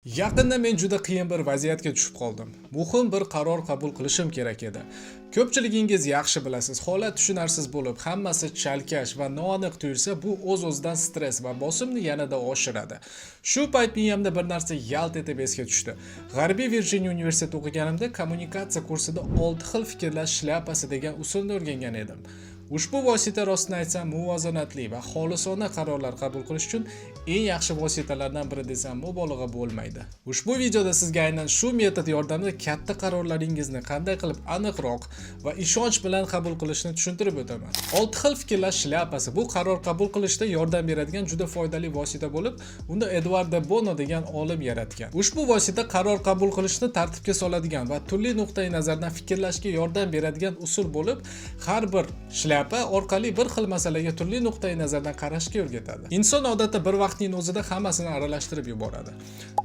Yaqinda men juda qiyin bir vaziyatga tushib qoldim. Muhim bir qaror qabul qilishim kerak edi. Ko'pchiligingiz yaxshi bilasiz, holat tushunarsiz bo'lib, hammasi chalkash va noaniq tuyulsa, bu o'z-o'zidan stress va bosimni yanada oshiradi. Shu payt miyamda bir narsa yalt etib esga tushdi. G'arbiy Virjiniya universitetida o'qiganimda kommunikatsiya kursida 6 xil fikrlash shlyapasi degan usulni o'rgangan edim. Ushbu vosita rostini aytsam muvozanatli va xolisona qarorlar qabul qilish uchun eng yaxshi vositalardan biri desam mubolag'a bo'lmaydi. Ushbu videoda sizga aynan shu metod yordamida katta qarorlaringizni qanday qilib aniqroq va ishonch bilan qabul qilishni tushuntirib o'taman. 6 xil fikrlash shlyapasi bu qaror qabul qilishda yordam beradigan juda foydali vosita bo'lib, uni Edward de Bono degan olim yaratgan. Ushbu vosita qaror qabul qilishni tartibga soladigan va turli nuqtai nazardan fikrlashga yordam beradigan usul bo'lib, har bir orqali bir xil masalaga turli nuqtai nazardan qarashga o'rgatadi. Inson odatda bir vaqtning o'zida hammasini aralashtirib yuboradi.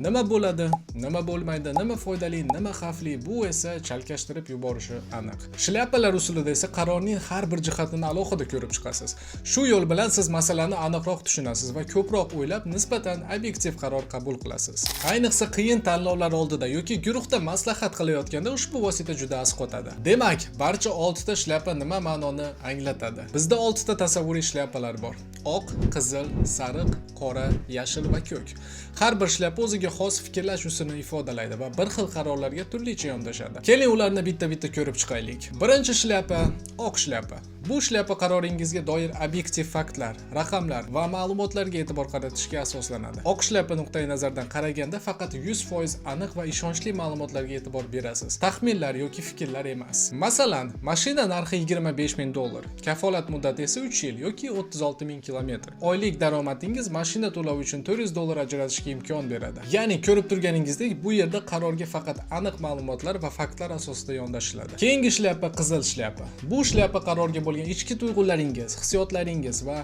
Nima bo'ladi, nima bo'lmaydi, nima foydali, nima xavfli, bu esa chalkashtirib yuborishi aniq. Shlyapalar usulida esa qarorning har bir jihatini alohida ko'rib chiqasiz. Shu yo'l bilan siz masalani aniqroq tushunasiz va ko'proq o'ylab, nisbatan obyektiv qaror qabul qilasiz. Ayniqsa qiyin tanlovlar oldida yoki guruhda maslahat qilayotganda ushbu vosita juda asqotadi. Demak, barcha 6 ta shlyapa nima ma'noni anglatadi. Bizda 6 ta tasavvuriy shlyapalar bor. Oq, qizil, sariq, qora, yashil va ko'k. Har bir shlyapa o'ziga xos fikrlash usulini ifodalaydi va bir xil qarorlarga turlicha yondashadi. Keling, ularni bitta-bitta ko'rib chiqaylik. Birinchi shlyapa oq shlyapa. Bu shlyapa qaroringizga doir obyektiv faktlar, raqamlar va ma'lumotlarga e'tibor qaratishga asoslanadi. Oq shlyapa nuqtai nazardan qaraganda faqat 100% aniq va ishonchli ma'lumotlarga e'tibor berasiz. Taxminlar yoki fikrlar emas. Masalan, mashina narxi $25,000, kafolat muddati esa 3 yil yoki 36,000 kilometr. Oylik daromadingiz mashina to'lovi uchun $400 ajratishga imkon beradi. Ya'ni ko'rib turganingizdek, bu yerda qarorga faqat aniq ma'lumotlar va faktlar asosida yondashiladi. Keyingi shlyapa qizil shlyapa. Bu shlyapa qarorga ichki tuyg'ularingiz, hissiyotlaringiz va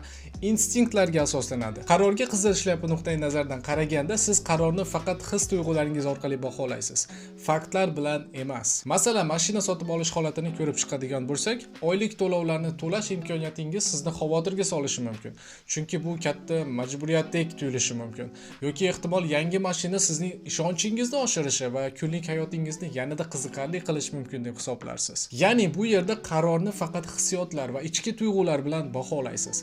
instinktlarga asoslanadi. Qarorga qizil shlyapa nuqtai nazardan qaraganda siz qarorni faqat his tuyg'ularingiz orqali baholaysiz, faktlar bilan emas. Masalan, mashina sotib olish holatini ko'rib chiqadigan bo'lsak, oylik to'lovlarni to'lash imkoniyatingiz sizni xavotirga solishi mumkin. Chunki bu katta majburiyatdek tuyulishi mumkin. Yoki ehtimol yangi mashina sizning ishonchingizni oshirishi va kunlik hayotingizni yanada qiziqarli qilish mumkin deb hisoblarsiz. Ya'ni bu yerda qarorni faqat hissiyotlar va ichki tuyg'ular bilan baholaysiz,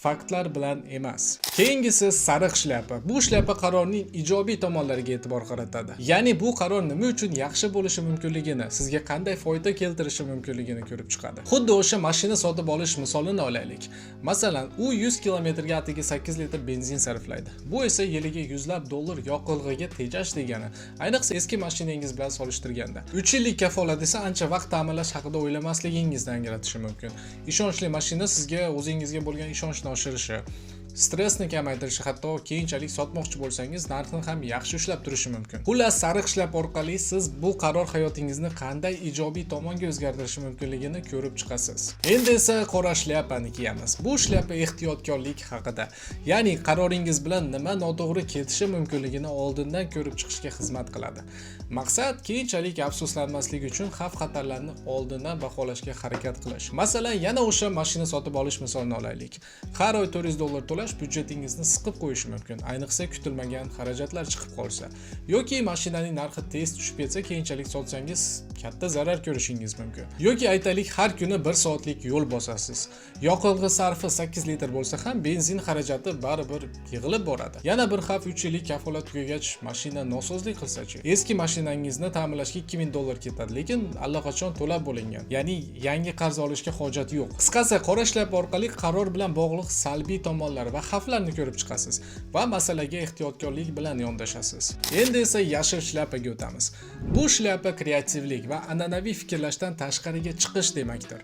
faktlar bilan emas. Keyingisi sariq shlyapa. Bu shlyapa qarorning ijobiy tomonlariga e'tibor qaratadi. Ya'ni bu qaror nima uchun yaxshi bo'lishi mumkinligini, sizga qanday foyda keltirishi mumkinligini ko'rib chiqadi. Xuddi o'sha mashina sotib olish misolini olaylik. Masalan, u 100 kilometrga atigi 8 litr benzin sarflaydi. Bu esa yiliga yuzlab dollar yoqilg'iga tejash degani. Ayniqsa eski mashinangiz bilan solishtirganda. 3 yillik kafolat esa ancha vaqt ta'minlash haqida o'ylamasligingizni anglatishi mumkin. Ishonchli mashina sizga o'zingizga bo'lgan ishonchni oshirishi, stressni kamaytirishi, hatto keyinchalik sotmoqchi bo'lsangiz narxni ham yaxshi ushlab turishi mumkin. Xullas, sariq shlyapa orqali siz bu qaror hayotingizni qanday ijobiy tomonga o'zgartirishi mumkinligini ko'rib chiqasiz. Endi esa qora shlyapani kiyamiz. Bu shlyapa ehtiyotkorlik haqida. Ya'ni qaroringiz bilan nima noto'g'ri ketishi mumkinligini oldindan ko'rib chiqishga xizmat qiladi. Maqsad keyinchalik afsuslanmaslik uchun xavf-xatarlarni oldindan baholashga harakat qilish. Masalan, yana o'sha mashina sotib olish misolini olaylik. Har oy $400 to'lash byudjetingizni siqib qo'yishi mumkin, ayniqsa kutilmagan xarajatlar chiqib qolsa. Yoki mashinaning narxi tez tushib ketsa, keyinchalik sotsangiz katta zarar ko'rishingiz mumkin. Yoki aytaylik, har kuni 1 soatlik yo'l bosasiz. Yoqilg'i sarfi 8 litr bo'lsa ham benzin xarajati baribir yig'ilib boradi. Yana bir xavf, 3 yillik kafolat tugagach mashina nosozlik qilsa-chi? Eski mashinangizni ta'minlashga $2000 ketadi, lekin allaqachon to'lab bo'lingan. Ya'ni yangi qarz olishga hojat yo'q. Qisqasi, qora shlyapa orqali qaror bilan bog'liq salbiy tomonlar va xavflarni ko'rib chiqasiz va masalaga ehtiyotkorlik bilan yondashasiz. Endi esa yashil shlyapga o'tamiz. Bu shlyapa kreativlik va an'anaviy fikrlashdan tashqariga chiqish demakdir.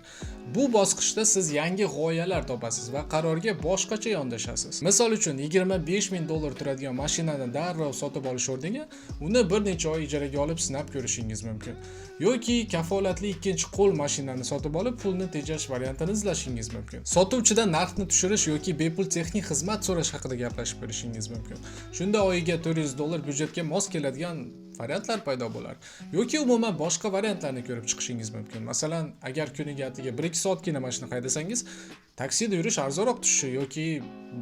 Bu bosqichda siz yangi g'oyalar topasiz va qarorga boshqacha yondashasiz. Misol uchun, $25,000 turadigan mashinani darrov sotib olish o'rniga uni bir necha oy ijaraga olib sinab ko'rishingiz mumkin. Yoki kafolatli ikkinchi qo'l mashinani sotib olib pulni tejash variantini izlashingiz mumkin. Sotuvchidan narxni tushirish yoki bepul texnik xizmat so'rash haqida gaplashib ko'rishingiz mumkin. Shunda oyiga $400 byudjetga mos keladigan variantlar paydo bo'lar. Yoki umuman boshqa variantlarni ko'rib chiqishingiz mumkin. Masalan, agar kuniga atiga 1-2 soatgina mashina haydasangiz, taksida yurish arzonroq tushishi yoki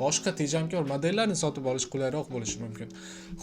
boshqa tejamkor modellarni sotib olish qulayroq bo'lishi mumkin.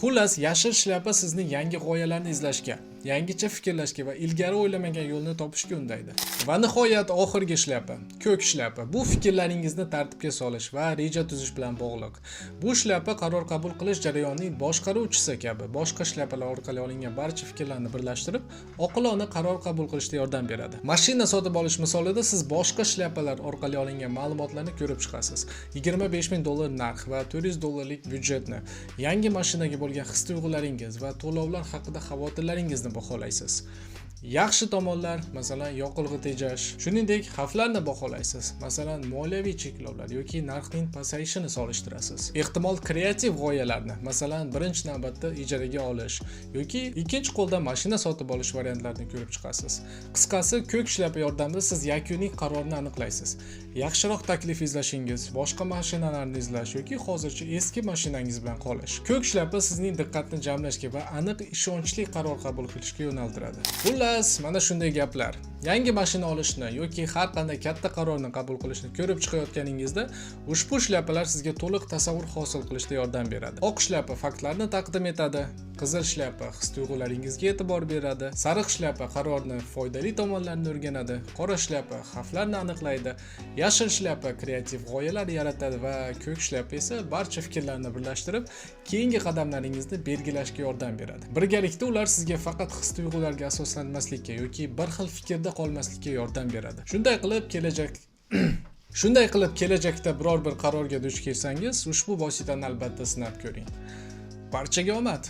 Xullas, yashil shlyapa sizni yangi g'oyalarni izlashga, yangicha fikrlashga va ilgari o'ylamagan yo'lni topishga undaydi. Va nihoyat oxirgi shlyapa, ko'k shlyapa. Bu fikrlaringizni tartibga solish va reja tuzish bilan bog'liq. Bu shlyapa qaror qabul qilish jarayonining boshqaruvchisi kabi boshqa shlyapalar orqali olingan barcha fikrlarni birlashtirib, oqilona qaror qabul qilishda yordam beradi. Mashina sotib olish misolida siz boshqa shlyapalar orqali olingan ma'lumotlarni ko'rib chiqasiz. $25,000 narx va $400 byudjetni, yangi mashinaga bo'lgan his-tuyg'ularingiz va to'lovlar haqida xavotirlaringizni baholaysiz. Yaxshi tomonlar, masalan, yoqilg'i tejash, shuningdek, xavflarni baholaysiz. Masalan, moliyaviy cheklovlar yoki narxning pasayishini solishtirasiz. Ehtimol kreativ g'oyalarni, masalan, birinchi navbatda ijaraga olish yoki ikkinchi qo'ldan mashina sotib olish variantlarini ko'rib chiqasiz. Qisqasi, ko'k shlyapa yordamida siz yakuniy qarorni aniqlaysiz. Yaxshiroq taklif izlashingiz, boshqa mashinalarni izlash yoki hozircha eski mashinangiz bilan qolish. Ko'k shlyapa sizning diqqatni jamlashga va aniq ishonchli qaror qabul qilishga yo'naltiradi. Xullas, mana shunday gaplar. Yangi mashina olishni yoki har qanday katta qarorni qabul qilishni ko'rib chiqayotganingizda, ushbu shlyapalar sizga to'liq tasavvur hosil qilishda yordam beradi. Oq shlyapa faktlarni taqdim etadi, qizil shlyapa his-tuyg'ularingizga e'tibor beradi, sariq shlyapa qarorni foydali tomonlarini o'rganadi, qora shlyapa xavflarni aniqlaydi, yashil shlyapa kreativ g'oyalar yaratadi va ko'k shlyapa esa barcha fikrlarni birlashtirib, keyingi qadamlaringizni belgilashga yordam beradi. Birgalikda ular sizga faqat his-tuyg'ularga asoslanmaslikka yoki bir xil fikrda qolmaslikka yordam beradi. Shunday qilib kelajakda biror bir qarorga duch kelsangiz, ushbu vositani albatta sinab ko'ring. Barchaga omad!